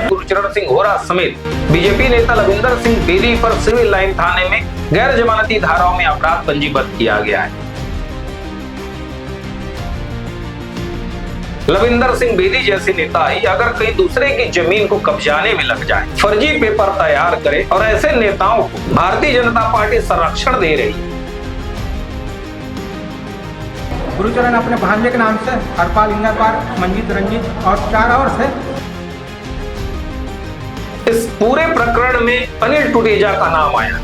गुरचरण सिंह होरा समेत बीजेपी नेता लविंदर सिंह बेदी पर सिविल लाइन थाने में गैर जमानती धाराओं में अपराध पंजीबद्ध किया गया है। लविंदर सिंह बेदी जैसे नेता ही अगर कहीं दूसरे की जमीन को कब्जाने में लग जाए, फर्जी पेपर तैयार करे और ऐसे नेताओं को भारतीय जनता पार्टी संरक्षण दे रही है। गुरुचरण अपने भांजे के नाम से हरपाल, इंद्रपाल, मंजीत, रंजीत और 4 और से। इस पूरे प्रकरण में अनिल टुटेजा का नाम आया।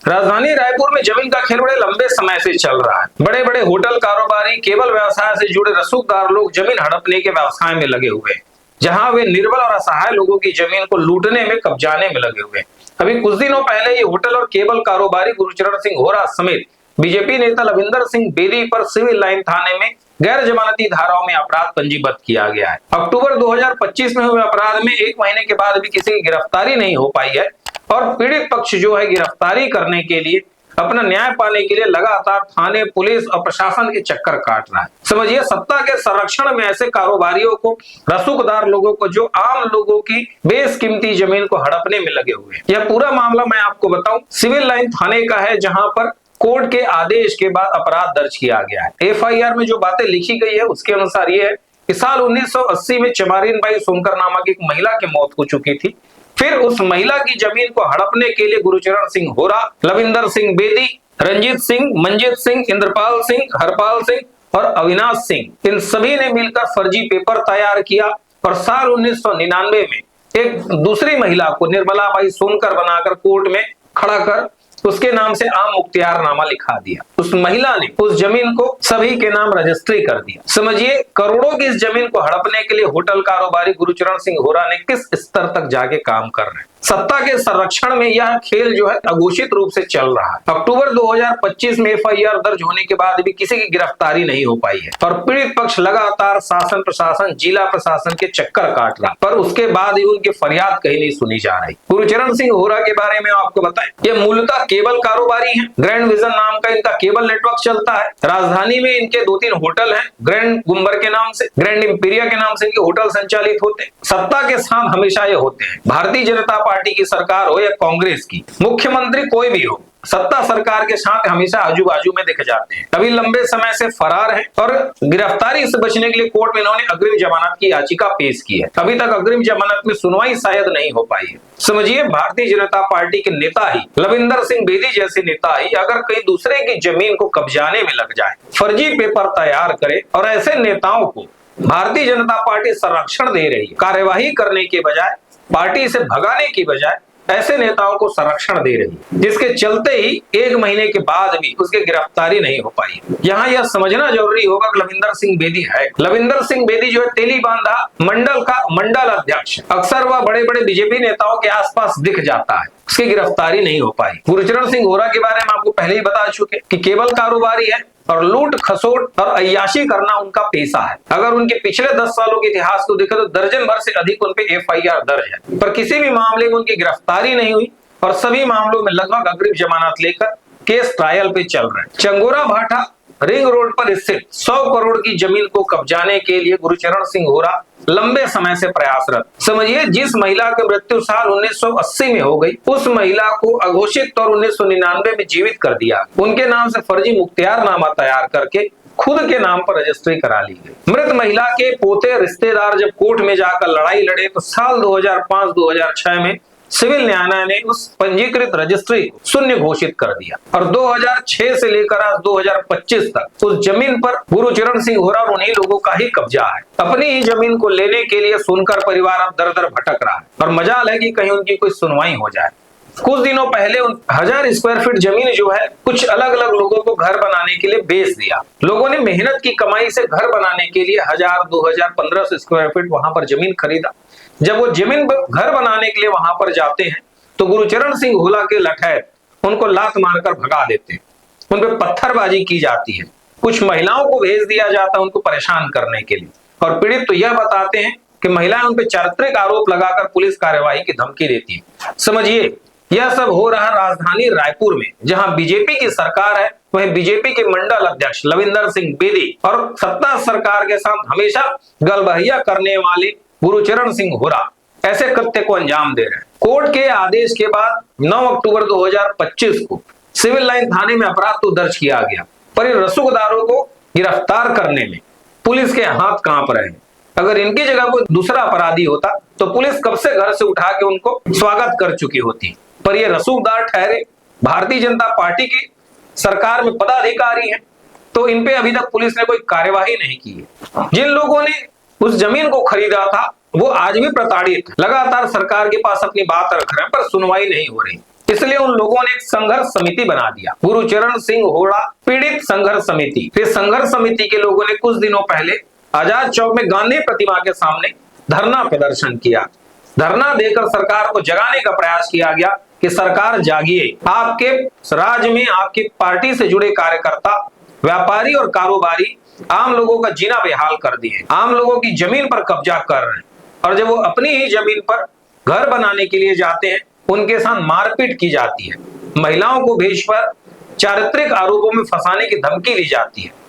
राजधानी रायपुर में जमीन का खेल बड़े लंबे समय से चल रहा है। बड़े बड़े होटल कारोबारी, केबल व्यवसाय से जुड़े रसूखदार लोग जमीन हड़पने के व्यवसाय में लगे हुए हैं, जहां वे निर्बल और असहाय लोगों की जमीन को लूटने में, कब्जाने में लगे हुए हैं। अभी कुछ दिनों पहले ये होटल और केबल कारोबारी गुरचरण सिंह होरा समेत बीजेपी नेता लविंदर सिंह बेदी पर सिविल लाइन थाने में गैर जमानती धाराओं में अपराध पंजीबद्ध किया गया है। अक्टूबर 2025 में हुए अपराध में 1 महीने के बाद भी किसी की गिरफ्तारी नहीं हो पाई है और पीड़ित पक्ष जो है गिरफ्तारी करने के लिए, अपना न्याय पाने के लिए लगातार थाने, पुलिस और प्रशासन के चक्कर काट रहा है। समझिए, सत्ता के संरक्षण में ऐसे कारोबारियों को, रसूखदार लोगों को जो आम लोगों की बेशकीमती जमीन को हड़पने में लगे हुए हैं। यह पूरा मामला मैं आपको बताऊं, सिविल लाइन थाने का है, जहां पर कोर्ट के आदेश के बाद अपराध दर्ज किया गया है। एफआईआर में जो बातें लिखी गई है उसके अनुसार यह है कि साल 1980 में चमारिन बाई सोनकर नामक एक महिला की मौत हो चुकी थी। फिर उस महिला की जमीन को हड़पने के लिए गुरचरण सिंह होरा, लविंदर सिंह बेदी, रंजीत सिंह, मंजीत सिंह, इंद्रपाल सिंह, हरपाल सिंह और अविनाश सिंह, इन सभी ने मिलकर फर्जी पेपर तैयार किया और साल 1999 में एक दूसरी महिला को निर्मला बाई सोनकर बनाकर कोर्ट में खड़ा कर उसके नाम से आम मुख्तियारनामा लिखा दिया। उस महिला ने उस जमीन को सभी के नाम रजिस्ट्री कर दिया। समझिए, करोड़ों की इस जमीन को हड़पने के लिए होटल कारोबारी गुरचरण सिंह होरा ने किस स्तर तक जाके काम कर रहे हैं। सत्ता के संरक्षण में यह खेल जो है अघोषित रूप से चल रहा है। अक्टूबर 2025 में एफआईआर दर्ज होने के बाद भी किसी की गिरफ्तारी नहीं हो पाई है और पीड़ित पक्ष लगातार शासन प्रशासन, जिला प्रशासन के चक्कर काट रहा, पर उसके बाद ही उनकी फरियाद कहीं नहीं सुनी जा रही। गुरचरण सिंह होरा के बारे में आपको बताएं, ये मूलतः केबल कारोबारी है। ग्रैंड विजन नाम का इनका केबल नेटवर्क चलता है। राजधानी में इनके 2-3 होटल हैं। ग्रैंड गुम्बर के नाम से, ग्रैंड इंपीरिया के नाम से इनके होटल संचालित होते हैं। सत्ता के साथ हमेशा ये होते हैं, भारतीय जनता पार्टी की सरकार हो या कांग्रेस की, मुख्यमंत्री कोई भी हो, सत्ता सरकार के साथ हमेशा आजू बाजू में दिखे जाते हैं। अभी लंबे समय से फरार है और गिरफ्तारी से बचने के लिए कोर्ट में इन्होंने अग्रिम जमानत की याचिका पेश की है। अभी तक अग्रिम जमानत में सुनवाई शायद नहीं हो पाई है। समझिए, भारतीय जनता पार्टी के नेता ही, लविंदर सिंह बेदी जैसे नेता ही अगर कहीं दूसरे की जमीन को कब्जाने में लग जाए, फर्जी पेपर तैयार करे और ऐसे नेताओं को भारतीय जनता पार्टी संरक्षण दे रही है, कार्यवाही करने के बजाय, पार्टी से भगाने की बजाय ऐसे नेताओं को संरक्षण दे रही है, जिसके चलते ही 1 महीने के बाद भी उसकी गिरफ्तारी नहीं हो पाई। यहाँ यह समझना जरूरी होगा कि लविंदर सिंह बेदी है। लविंदर सिंह बेदी जो है तेलीबांधा मंडल का मंडल अध्यक्ष, अक्सर वह बड़े बड़े बीजेपी नेताओं के आसपास दिख जाता है, उसकी गिरफ्तारी नहीं हो पाई। गुरचरण सिंह होरा के बारे में आपको पहले ही बता चुके कि केबल कारोबारी है और लूट खसोट और अय्याशी करना उनका पेशा है। अगर उनके पिछले 10 सालों के इतिहास को देखें तो दर्जन भर से अधिक उन पे एफआईआर दर्ज है, पर किसी भी मामले में उनकी गिरफ्तारी नहीं हुई और सभी मामलों में लगभग अग्रिम जमानत लेकर केस ट्रायल पे चल रहे हैं। चंगोरा भाटा रिंग रोड पर स्थित 100 करोड़ की जमीन को कब्जाने के लिए गुरचरण सिंह होरा लंबे समय से प्रयासरत। समझिए, जिस महिला की मृत्यु साल 1980 में हो गई, उस महिला को अघोषित और 1999 में जीवित कर दिया। उनके नाम से फर्जी मुख्तियारनामा तैयार करके खुद के नाम पर रजिस्ट्री करा ली गई। मृत महिला के पोते रिश्तेदार जब कोर्ट में जाकर लड़ाई लड़े तो साल 2005-2006 में सिविल न्यायालय ने उस पंजीकृत रजिस्ट्री को शून्य घोषित कर दिया और 2006 से लेकर आज 2025 तक उस जमीन पर गुरचरण सिंह होरा और उन्हीं लोगों का ही कब्जा है। अपनी ही जमीन को लेने के लिए सोनकर परिवार अब दर दर भटक रहा है और मजाल है कि कहीं उनकी कोई सुनवाई हो जाए। कुछ दिनों पहले 1000 स्क्वायर फीट जमीन जो है कुछ अलग अलग लोगों को घर बनाने के लिए बेच दिया। लोगों ने मेहनत की कमाई से घर बनाने के लिए 1000, 2000, 1500 स्क्वायर फीट वहां पर जमीन खरीदा। जब वो जमीन घर बनाने के लिए वहां पर जाते हैं तो गुरचरण सिंह होरा के लठैत उनको लात मारकर भगा देते हैं, उन पर पत्थरबाजी की जाती है, कुछ महिलाओं को भेज दिया जाता है उनको परेशान करने के लिए और पीड़ित तो यह बताते हैं कि महिलाएं उन पर चारित्रिक आरोप लगाकर पुलिस कार्यवाही की धमकी देती है। समझिए, यह सब हो रहा राजधानी रायपुर में, जहां बीजेपी की सरकार है। वहीं बीजेपी के मंडल अध्यक्ष लविंदर सिंह बेदी और सत्ता सरकार के साथ हमेशा गलबहिया करने वाले गुरुचरण सिंह होरा ऐसे कृत्य को अंजाम दे रहे हैं। कोर्ट के आदेश के बाद 9 अक्टूबर 2025 को सिविल लाइन थाने में अपराध तो दर्ज किया गया, पर इन रसूखदारों को गिरफ्तार करने में पुलिस के हाथ कांप रहे हैं। अगर इनकी जगह कोई दूसरा अपराधी होता तो पुलिस कब से घर से उठा के उनको स्वागत कर चुकी होती, पर ये रसूखदार ठहरे भारतीय जनता पार्टी की सरकार में पदाधिकारी हैं, तो इन पे अभी तक पुलिस ने कोई कार्यवाही नहीं की है। जिन लोगों ने उस जमीन को खरीदा था वो आज भी प्रताड़ित लगातार सरकार के पास अपनी बात रख रहे हैं, पर सुनवाई नहीं हो रही। इसलिए उन लोगों ने एक संघर्ष समिति बना दिया, गुरुचरण सिंह होरा पीड़ित संघर्ष समिति। फिर संघर्ष समिति के लोगों ने कुछ दिनों पहले आजाद चौक में गांधी प्रतिमा के सामने धरना प्रदर्शन किया। धरना देकर सरकार को जगाने का प्रयास किया गया कि सरकार जागिए, आपके राज्य में आपकी पार्टी से जुड़े कार्यकर्ता, व्यापारी और कारोबारी आम लोगों का जीना बेहाल कर दिए, आम लोगों की जमीन पर कब्जा कर रहे हैं, और जब वो अपनी ही जमीन पर घर बनाने के लिए जाते हैं उनके साथ मारपीट की जाती है, महिलाओं को भेज पर चारित्रिक आरोपों में फंसाने की धमकी दी जाती है।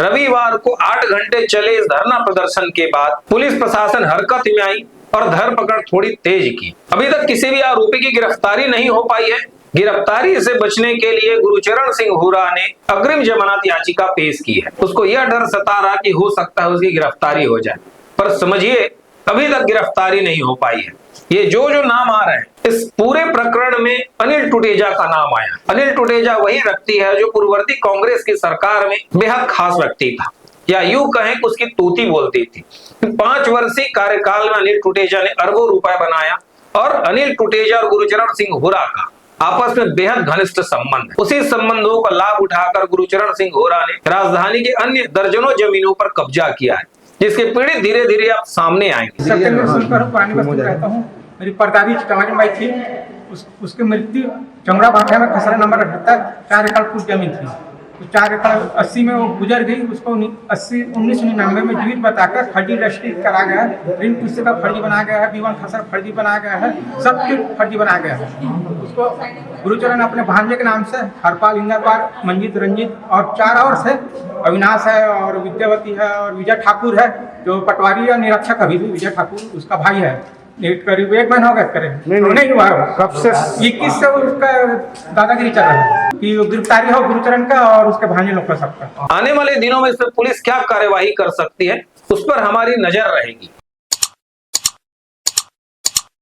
रविवार को 8 घंटे चले इस धरना प्रदर्शन के बाद पुलिस प्रशासन हरकत में आई और धरपकड़ थोड़ी तेज की। अभी तक किसी भी आरोपी की गिरफ्तारी नहीं हो पाई है। गिरफ्तारी से बचने के लिए गुरुचरण सिंह होरा ने अग्रिम जमानत याचिका पेश की है। उसको यह डर सता रहा कि हो सकता है उसकी गिरफ्तारी हो जाए, पर समझिए अभी तक गिरफ्तारी नहीं हो पाई है। ये जो नाम आ रहे हैं, इस पूरे प्रकरण में अनिल टुटेजा का नाम आया। अनिल टुटेजा वही व्यक्ति है जो पूर्ववर्ती कांग्रेस की सरकार में बेहद खास व्यक्ति था, या यूं कहें कि उसकी तूती बोलती थी। 5 वर्षीय कार्यकाल में अनिल टुटेजा ने अरबों रुपए बनाया, और अनिल टुटेजा और गुरुचरण सिंह होरा का आपस में बेहद घनिष्ठ संबंध है। उसी संबंधों का लाभ उठाकर गुरुचरण सिंह होरा ने राजधानी के अन्य दर्जनों जमीनों पर कब्जा किया है, जिसके पीड़ित धीरे धीरे आप सामने आएंगे। सत्येंद्र सुनकर पुरानी बस्ती रहता हूँ। मेरी परदादी चमारी माई थी, उसकी मृत्यु चमड़ा भाठा में खसरा नंबर 78 4 एकड़ कुछ जमीन थी। तो 4 एकड़ 80 में वो गुजर गई। उसको 1999 में जीवित बताकर फर्जी रजिस्ट्री करा गया है, ऋण पुस्तिका का फर्जी बनाया गया है, दीवान खसरा फर्जी बनाया गया है, सब कुछ फर्जी बनाया गया है। उसको गुरुचरण अपने भांजे के नाम से हरपाल, इंगरपाल, मंजीत, रंजीत और 4 और से अविनाश है और विद्यावती है और विजय ठाकुर है, जो पटवारी और निरीक्षक अभी भी विजय ठाकुर उसका भाई है। करीब 1 महीना हो गया करीब नहीं हुआ है। कब से 21 से उसका दादागिरी चल रहा है कि गिरफ्तारी हो गुरुचरण का और उसके भांजे लोग का सबका। आने वाले दिनों में इस पर पुलिस क्या कार्यवाही कर सकती है उस पर हमारी नजर रहेगी।